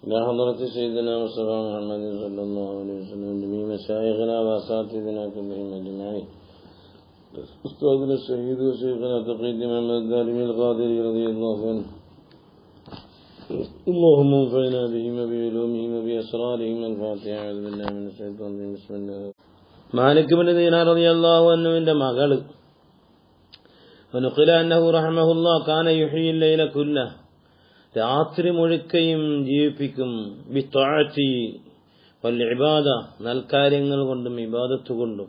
إلى حضرة سيدنا مصطفى محمد صلى الله عليه وسلم جميع مشايخنا وأساتذتنا كلهم أجمعين. أستاذنا الشهيد وشيخنا تقي محمد الدارمي القادري رضي الله عنه. اللهم انفعنا بهم وبعلومهم وبأسرارهم. الفاتحة. أعوذ بالله من الشيطان الرجيم. بسم الله. Malik bin Dinar റളിയല്ലാഹു അൻഹുവിന്റെ മകൾ വനുഖില അന്നഹു റഹ്മഹുല്ലാഹ് കാന യുഹ്യി ലൈല കുല്ല, രാത്രി മുഴുക്കയും ജീവിപ്പിക്കും, ബിത്വാഅത്തി വൽ ഇബാദ, നൽകാര്യങ്ങൾ കൊണ്ടും ഇബാദത്ത് കൊണ്ടും.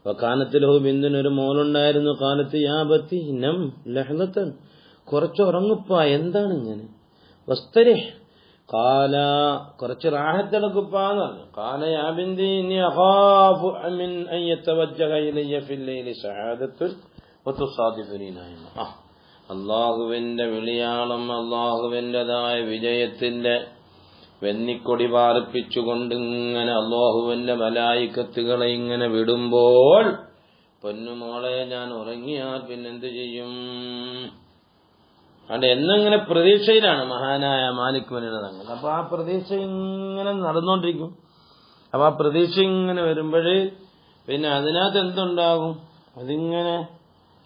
വകാനത്ത് ലഹു ബിന്തുൻ, ഒരു മോളുണ്ടായിരുന്നു. കാലത്ത് യാ ബത്തി നം ലഹ്ലതൻ, കുറച്ച് ഉറങ്ങുപ്പാ, എന്താണ് ഇങ്ങനെ, വസ്തരിഹ്, കാല കുറച്ച് റാഹത്തെടുക്കുപ്പാന്ന് പറഞ്ഞു. കാല യാ ബിന്തി ഇന്നി അഖാഫു മിൻ അൻ യതവജ്ജഹ ഇലയ്യ ഫിൽ ലൈലി സഅദത്തുൻ വതുസാദിഫുനി നൈമ. അള്ളാഹുവിന്റെ വിളിയാളം, അള്ളാഹുവിൻ്റെതായ വിജയത്തിന്റെ വെന്നിക്കൊടി പാറിപ്പിച്ചുകൊണ്ട് ഇങ്ങനെ അള്ളാഹുവിന്റെ മലായിക്കത്തുകളെ ഇങ്ങനെ വിടുമ്പോൾ, പൊന്നുമോളെ ഞാൻ ഉറങ്ങിയാൽ പിന്നെന്ത് ചെയ്യും? അവിടെ എന്നിങ്ങനെ പ്രതീക്ഷയിലാണ് മഹാനായ മാലിക് ബിൻ തങ്ങൾ. അപ്പൊ ആ പ്രതീക്ഷ ഇങ്ങനെ നടന്നുകൊണ്ടിരിക്കും. അപ്പൊ ആ പ്രതീക്ഷ ഇങ്ങനെ വരുമ്പോഴേ പിന്നെ അതിനകത്ത് എന്തുണ്ടാകും? അതിങ്ങനെ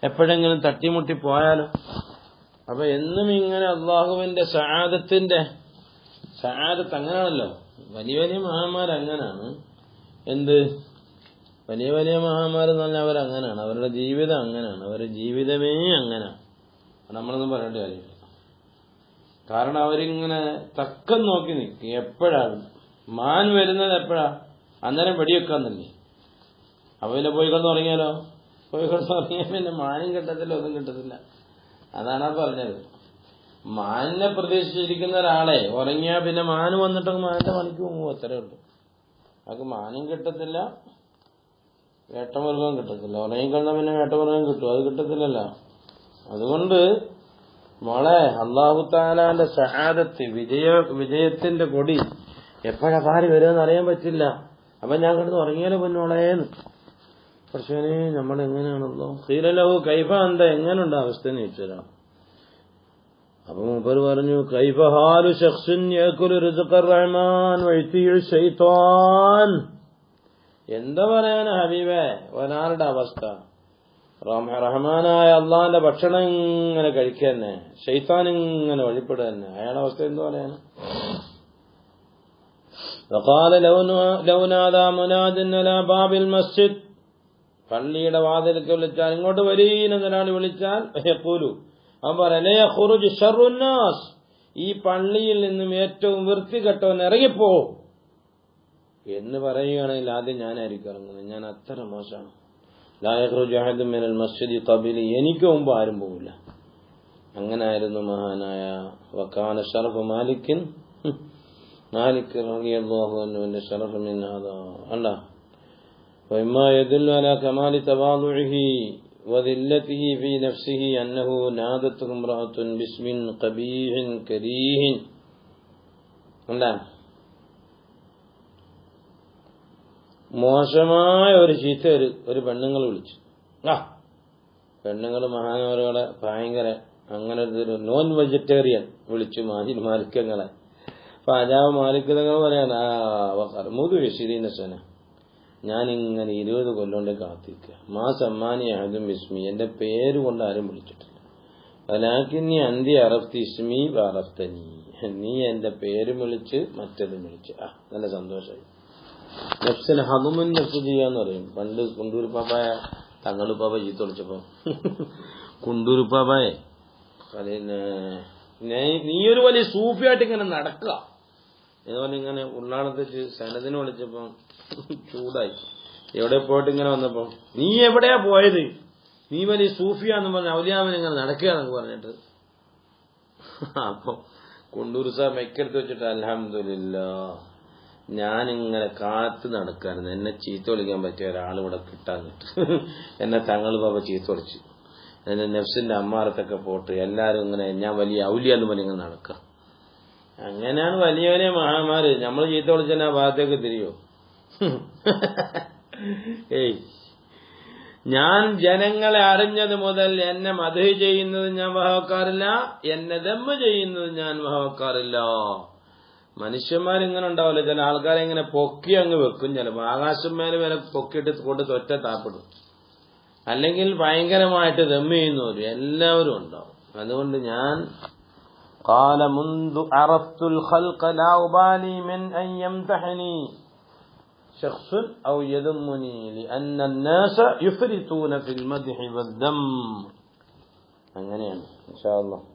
എപ്പോഴെങ്കിലും തട്ടിമുട്ടി പോയാലോ? അപ്പൊ എന്നും ഇങ്ങനെ അള്ളാഹുവിന്റെ സഅദത്ത് അങ്ങനെയാണല്ലോ. വലിയ വലിയ മഹാന്മാരങ്ങനാണ്. എന്ത് വലിയ വലിയ മഹാന്മാരെന്ന് പറഞ്ഞാൽ അവരങ്ങനാണ്, അവരുടെ ജീവിതം അങ്ങനെയാണ്, അവരുടെ ജീവിതമേ അങ്ങനെയാണ്. നമ്മളൊന്നും പറയേണ്ട കാര്യമില്ല. കാരണം അവരിങ്ങനെ തക്കം നോക്കി നിൽക്കും. എപ്പോഴാണ് മാൻ വരുന്നത്, എപ്പോഴാ, അന്നേരം വെടിവെക്കാന്നല്ലേ. അപ്പൊ പിന്നെ പോയി കിടന്ന് ഉറങ്ങിയാലോ? പോയി കിടന്ന് ഉറങ്ങിയാൽ പിന്നെ മാനും കിട്ടത്തില്ല, ഒന്നും കിട്ടത്തില്ല. അതാണ് പറഞ്ഞത്. മാനിനെ പ്രതീക്ഷിച്ചിരിക്കുന്ന ഒരാളെ ഉറങ്ങിയാൽ പിന്നെ മാന് വന്നിട്ട് മാനിന്റെ പണിക്ക് പോകും, അത്രേ ഉള്ളൂ. അത് മാനും കിട്ടത്തില്ല, വേട്ടമൃഗവും കിട്ടത്തില്ല. ഉറങ്ങിക്കഴിഞ്ഞാൽ പിന്നെ വേട്ടമൃഗം കിട്ടും, അത് കിട്ടത്തില്ലല്ലോ. അതുകൊണ്ട് മോളെ, അല്ലാഹു തആലാന്റെ സഅദത്ത്, വിജയത്തിന്റെ കൊടി എപ്പോഴാ പാറി വരുമെന്ന് അറിയാൻ പറ്റില്ല. അപ്പൊ ഞാൻ കിടന്ന് ഉറങ്ങിയാലോ പൊന്നോളേന്ന്. പക്ഷേ നമ്മൾ എങ്ങനെയാണല്ലോ ഖീലലഹു കൈഫ അന്ത, എങ്ങനെയുണ്ട് അവസ്ഥ എന്ന് ചോദിച്ചാ. അപ്പൊ മൂപ്പര് പറഞ്ഞു, കൈഫ ഹാലു ശഖ്സിൻ യഅകുലു റിസ്ഖർ റഹ്മാൻ വയതീഉ ശൈത്താൻ. എന്താ പറയാനാ ഹബീബേ, ഒരാളുടെ അവസ്ഥ റഹ്മാനായ അള്ളാന്റെ ഭക്ഷണം ഇങ്ങനെ കഴിക്കുക തന്നെ, ശൈത്താൻ ഇങ്ങനെ വഴിപ്പെടുക തന്നെ. അയാളുടെ അവസ്ഥ എന്ത് പറയാന്? വഖാല ലൗ നാദാ മുനാദിൻ അലാ ബാബിൽ മസ്ജിദ്, പള്ളിയുടെ വാതിൽക്ക് വിളിച്ചാൽ, ഇങ്ങോട്ട് വരീന്നൊരാൾ വിളിച്ചാൽ, യഖൂലു, അവൻ പറയാ, ലാ യഖ്റുജു ശർറുൻ നാസ്, ഈ പള്ളിയിൽ നിന്നും ഏറ്റവും വൃത്തികെട്ടവൻ ഇറങ്ങിപ്പോ എന്ന് പറയുകയാണെങ്കിൽ ആദ്യം ഞാനായിരിക്കും ഇറങ്ങുന്നത്. ഞാൻ അത്ര മോശമാണ്. ലാ യഖ്റുജു അഹദുൻ മിനൽ മസ്ജിദി ഖബലി, എനിക്ക് മുമ്പ് ആരും പോകില്ല. അങ്ങനായിരുന്നു മഹാനായ വകാന ശറഫു മാലിക് റളിയല്ലാഹു അൻഹുവിന്റെ ശറഫ് മിൻ ഹാദാ. അല്ലാ വഇമ്മാ യദുല്ലു അലാ കമാലി തവാദുഇഹി വദില്ലതിഹി ഫീ നഫ്സിഹി അന്നഹു നാദത്തുഹു ഇംറഅത്തുൻ ബിസ്മിൻ ഖബീഹിൻ കരീഹിൻ. അല്ലാ മോശമായ ഒരു ചീത്ത ഒരു പെണ്ണുങ്ങൾ വിളിച്ചു. പെണ്ണുങ്ങൾ മഹാനവറുകളെ ഭയങ്കര അങ്ങനെ ഒരു നോൺ വെജിറ്റേറിയൻ വിളിച്ചു മാലിക്കങ്ങളെ. അപ്പൊ അജാവ് മാലിക്കങ്ങൾ പറയാണ്, ഞാനിങ്ങനെ 20 കൊല്ലോണ്ട് കാത്തിരിക്കുക. സമ്മാനി അഹദും ബിസ്മി, എന്റെ പേര് കൊണ്ട് ആരും വിളിച്ചിട്ടില്ല. അലാക്കിന്നി അന്തി അറഫ്തി ഇസ്മി അറഫ്തനി, നീ എന്റെ പേരും വിളിച്ച് മറ്റതും വിളിച്ച്. നല്ല സന്തോഷമായി. നഫ്സിന് ഹദുമുൻ നഫ്സ് ചെയ്യാന്ന് പറയും. പണ്ട് കുണ്ടൂരുപ്പാപ്പായ തങ്ങളുപ്പാപ്പ ചീത്ത വിളിച്ചപ്പോ, കുണ്ടൂരുപ്പാപ്പായെ നീയൊരു വലിയ സൂഫിയായിട്ട് ഇങ്ങനെ നടക്കുക എന്ന് പറഞ്ഞ് ഇങ്ങനെ ഉള്ളാളത്തേക്ക് സനദിനെ വിളിച്ചപ്പോ ചൂടായി. എവിടെ പോയിട്ട് ഇങ്ങനെ വന്നപ്പോ, നീ എവിടെയാ പോയത്, നീ വലിയ സൂഫിയാന്ന് പറഞ്ഞ ഔലിയാമൻ ഇങ്ങനെ നടക്കുകയാണെന്ന് പറഞ്ഞിട്ട്. അപ്പൊ കുണ്ടൂർ സാർ മെക്കെടുത്ത് വെച്ചിട്ട്, അൽഹംദുലില്ലാഹ്, ഞാനിങ്ങനെ കാത്തു നടക്കാറുണ്ട് എന്നെ ചീത്ത വിളിക്കാൻ പറ്റിയ ഒരാൾ ഇവിടെ കിട്ടാന്നിട്ട്. എന്നെ തങ്ങൾ പാപ്പ ചീത്ത വിളിച്ചു. എന്നെ നഫ്സിന്റെ അമ്മാറത്തൊക്കെ പോട്ട് എല്ലാരും ഇങ്ങനെ ഞാൻ വലിയ ഔലിയാന്ന് പറഞ്ഞ് ഇങ്ങനെ നടക്കുക. അങ്ങനെയാണ് വലിയ വലിയ മഹാന്മാര്. നമ്മൾ ചീത്ത വിളിച്ചാൽ ആ ഭാഗത്തേക്ക് തിരിയോ? ഞാൻ ജനങ്ങളെ അറിഞ്ഞത് മുതൽ എന്നെ മദ്ഹ് ചെയ്യുന്നത് ഞാൻ വഹവക്കാറില്ല, എന്നെ ദമ്മ് ചെയ്യുന്നത് ഞാൻ വഹവക്കാറില്ല. മനുഷ്യന്മാരിങ്ങനെ ഉണ്ടാവില്ല, ചില ആൾക്കാരെ ഇങ്ങനെ പൊക്കി അങ്ങ് വെക്കും, ചിലപ്പോൾ ആകാശം മേലെ വരെ പൊക്കിയിട്ട് കൊണ്ട് തൊറ്റ താപ്പിടും, അല്ലെങ്കിൽ ഭയങ്കരമായിട്ട് ദമ്മ് ചെയ്യുന്നവരും എല്ലാവരും ഉണ്ടാവും. അതുകൊണ്ട് ഞാൻ قال منذ عرفت الخلق لا أبالي من أن يمتحني شخص أو يذمني لأن الناس يفرطون في المدح والذم. അങ്ങനെയാണ് ഇൻഷാ അല്ലാഹ്.